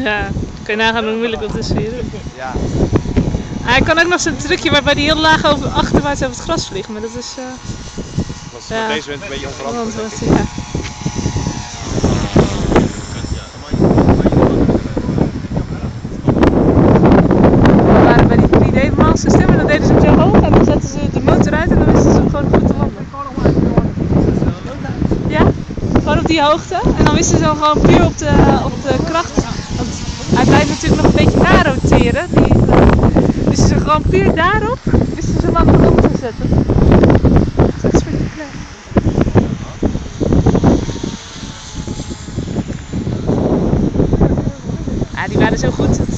Ja, kun je nagaan hoe moeilijk dat is weer. Ja. Hij kan ook nog zo'n trucje waarbij hij heel laag achterwaarts over het gras vliegt, maar dat is... was ja, deze wind een beetje onverantwoord. Ja. We waren bij die 3D-maal systeem en dan deden ze hem zo hoog en dan zetten ze de motor uit en dan wisten ze hem gewoon goed te landen. Ja, gewoon op die hoogte en dan wisten ze hem gewoon puur op de kracht. Want hij blijft natuurlijk nog een beetje naroteren. Dus ze gewoon puur daarop wisten ze hem aan de grond te zetten. Dat is spectaculair. Ja, die waren zo goed.